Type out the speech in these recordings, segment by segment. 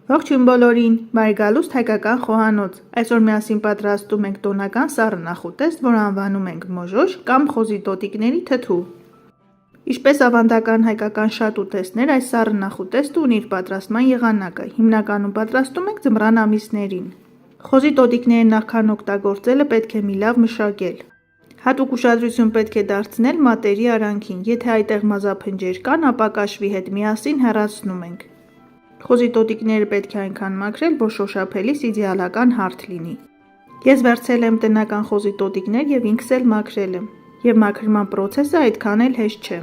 Ողջույն բոլորին, բարեկալուստ հայկական խոհանոց։ Այսօր միասին պատրաստում ենք տոնական սառը նախուտեստ, որը անվանում ենք մոժոշ կամ խոզի տոտիկների թթու։ Ինչպես ավանդական հայկական շատ ուտեստներ, այս սառը նախուտեստը ունի իր պատրաստման եղանակը։ Հիմնականում պատրաստում ենք ձմռան ամիսներին։ Խոզի տոտիկները նախքան օգտագործելը պետք է մի լավ մշակել։ Հատուկ ուշադրություն պետք է դարձնել մատերի արանքին։ Եթե այդտեղ մազափնջեր կան, ապա կաշվի հետ միասին հեռացնում ենք։ Խոզի տոտիկները պետք է այնքան մաքրել, որ շոշափելիս իդեալական հարթ լինի։ Ես վերցրել եմ տնական խոզի տոտիկներ եւ ինքս էլ մաքրել եմ, եւ մաքրման process-ը այդքան էլ հեշտ չէ։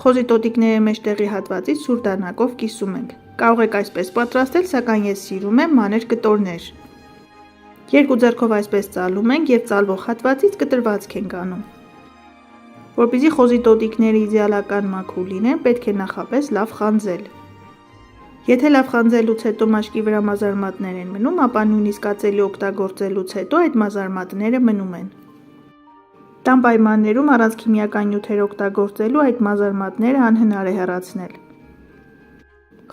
Խոզի տոտիկների մեջտեղի հատվածից սուր դանակով կիսում ենք։ Կարող եք այսպես պատրաստել, սակայն ես սիրում եմ մանր կտորներ։ Երկու ձեռքով այսպես ծալում ենք եւ ծալվող հատվածից կտրվածք ենք անում։ Որպեսզի խոզի տոտիկները իդեալական մաքուր լինեն, պետք է նախապես լավ խանձել։ Եթե լավ խանձելուց հետո մաշկի վրա մազարմատներ են մնում, ապա նույնիսկ ածելի օգտագործելուց հետո այդ մազարմատները մնում են։ Տան պայմաններում առանց քիմիական նյութեր օգտագործելու այդ մազարմատները անհնար է հեռացնել։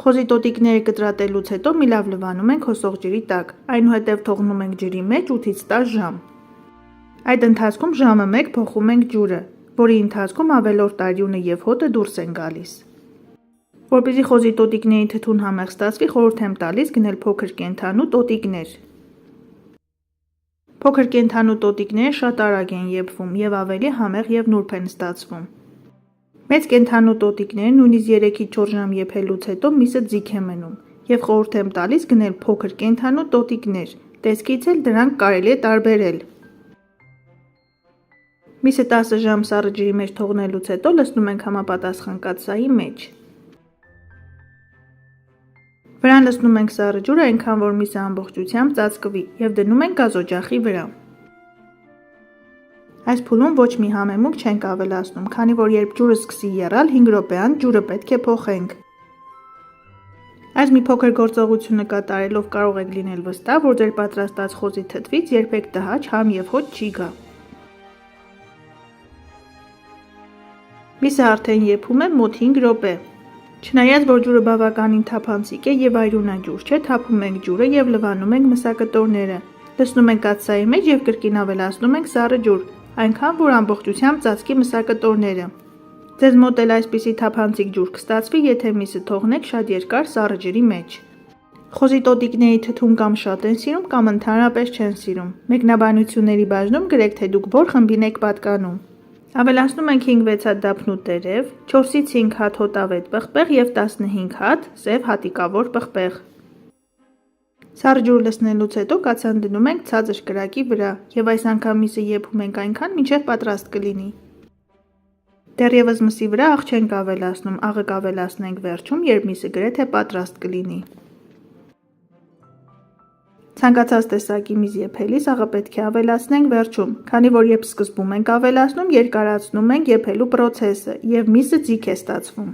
Խոզի տոտիկները կտրատելուց հետո մի լավ լվանում ենք հոսող ջրի տակ, այնուհետև թողնում ենք ջրի մեջ 8-ից 10 ժամ։ Այդ ընթացքում ժամը 1 փոխում ենք ջուրը, որի ընթացքում ավելորդ արյունը եւ հոտը դուրս են գալիս։ Որպեսզի խոզի տոտիկների թթուն համեղ ստացվի, խորհուրդ եմ տալիս գնել փոքր կենդանու տոտիկներ։ Փոքր կենդանու տոտիկները շատ արագ են եփվում եւ ավելի համեղ եւ նուրբ են ստացվում։ Մեծ կենդանու տոտիկները նույնիսկ 3-ից 4 ժամ եփելուց հետո միսը ձիգ է մնում եւ խորհուրդ եմ տալիս գնել փոքր կենդանու տոտիկներ։ Տեսքից էլ դրանք կարելի է տարբերել։ Միսը 10 ժամ սառը ջրի մեջ թողնելուց հետո լցնում ենք համապատասխան կաթսայի մեջ։ Վրան լցնում ենք սառը ջուրը այնքան, որ միսը ամբողջությամբ ծածկվի եւ դնում ենք գազօջախի վրա։ Այս փուլում ոչ մի համեմունք չենք ավելացնում, քանի որ երբ ջուրը սկսի եռալ 5 րոպեան ջուրը պետք է փոխենք։ Այս մի փոքր գործողությունը կատարելով կարող եք լինել վստահ, որ ձեր պատրաստած խոզի թթվից երբեք տհաճ համ եւ հոտ չի գա։ Միսը արդեն եփում է մոտ 5 րոպե։ Չնայած որ ջուրը բավականին թափանցիկ է եւ այրունաջուր չէ, թափում ենք ջուրը եւ լվանում ենք մսակտորները։ Լցնում ենք կաթսայի մեջ եւ կրկին ավելացնում ենք սառը ջուր, այնքան որ ամբողջությամբ ծածկի մսակտորները։ Ձեզ մոտ էլ այսպիսի թափանցիկ ջուր կստացվի, եթե միսը թողնեք շատ երկար սառը ջրի մեջ։ Խոզի տոտիկների թթուն կամ շատ են սիրում, կամ ընդհանրապես չեն սիրում։ Մեկնաբանությունների բաժնում գրեք, թե դուք որ խմբին եք պատկանում։ Ավելացնում ենք 5-6 հատ դափնու տերև, 4-ից 5 հատ հոտավետ պղպեղ եւ 15 հատ սև հատիկավոր պղպեղ։ Սառը ջուր լցնելուց հետո կաթսան դնում ենք ցածր կրակի վրա եւ այս անգամ միսը եփում ենք այնքան, մինչեւ պատրաստ կլինի։ Դեռևս մսի վրա աղ չենք ավելացնում, աղը կավելացնենք վերջում, երբ միսը գրեթե պատրաստ կլինի։ Ցանկացած տեսակի միս եփելիս աղը պետք է ավելացնենք վերջում, քանի որ երբ սկզբում ենք ավելացնում, երկարացնում ենք եփելու process-ը եւ միսը ձիգ է ստացվում։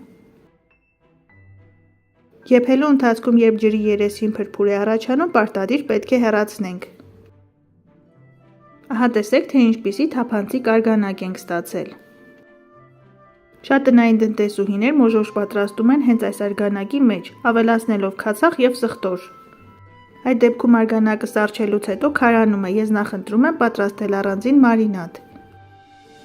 Եփելու ընթացքում երբ ջրի երեսին փրփուր է առաջանում, պարտադիր պետք է հեռացնենք։ Ահա տեսեք, թե ինչպիսի թափանցիկ արգանակ ենք ստացել։ Շատ տնային տնտեսուհիներ մոժոշ պատրաստում են հենց այս արգանակի մեջ, ավելացնելով քացախ եւ սխտոր։ Այդ դեպքում արգանակը սառչելուց հետո քարանում է, ես նախընտրում եմ պատրաստել առանձին մարինադ։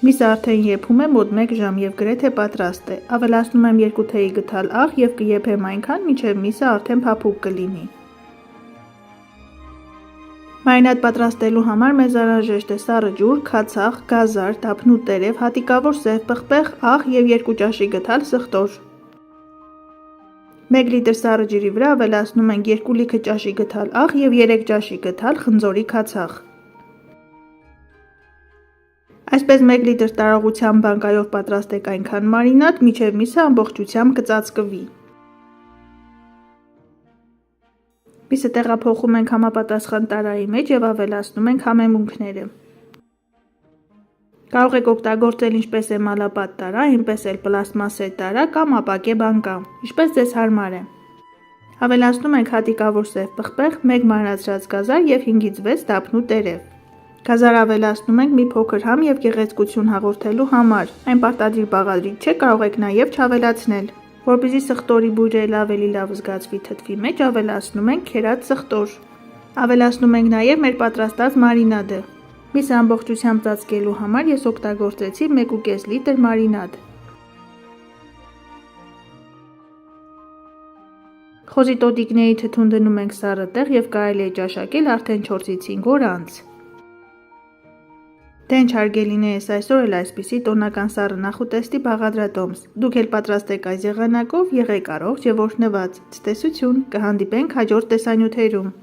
Միսը արդեն եփում է մոտ 1 ժամ եւ գրեթե պատրաստ է։ Ավելացնում եմ 2 թեյի գդալ աղ եւ կեփեմ այնքան, մինչեւ միսը արդեն փափուկ կլինի։ Մարինադ պատրաստելու համար մեզ անհրաժեշտ է սառը ջուր, քացախ, գազար, դափնու տերև, հատիկավոր սև պղպեղ, աղ եւ 2 ճաշի գդալ սխտոր։ 1 լիտր սառը ջրի վրա ավելացնում ենք 2 լիքը ճաշի գդալ աղ եւ 3 ճաշի գդալ խնձորի քացախ։ Այսպես 1 լիտր տարողությամբ բանկայով պատրաստեք այնքան մարինադ, մինչև միսը ամբողջությամբ կծածկվի։ Միսը տեղափոխում ենք համապատասխան տարայի մեջ եւ ավելացնում ենք համեմունքները։ Կարող եք օգտագործել ինչպես էմալապատ տարա, այնպես էլ պլաստմասե տարա կամ ապակե բանկա, ինչպես ձեզ հարմար է։ Ավելացնում ենք հատիկավոր սև պղպեղ, 1 մանրացրած գազար եւ 5-ից 6 դափնու տերև։ Գազար ավելացնում ենք մի փոքր համ եւ գեղեցկություն հաղորդելու համար։ Այն պարտադիր բաղադրիչ չէ, կարող եք նաեւ չավելացնել։ Որպեսզի սխտորի բույրը էլ ավելի լավ զգացվի թթվի մեջ, ավելացնում ենք քերած սխտոր։ Ավելացնում ենք նաև մեր պատրաստած մարինադը։ Միսը ամբողջությամբ ծածկելու համար ես օգտագործեցի 1.5 լիտր մարինադ։ Խոզի տոտիկների թթուն դնում ենք սառը տեղ և կարելի է ճաշակել արդեն 4-ից 5 օր անց։ Դե ինչ հարգելիներս, այսօր էլ այսպիսի տոնական սառը նախուտեստի բաղադրատոմս։ Դուք էլ պատրաստեք այս եղանակով, եղեք առողջ և օրհնված։ Ցտեսություն, կհանդիպենք հաջորդ տեսանյութերում։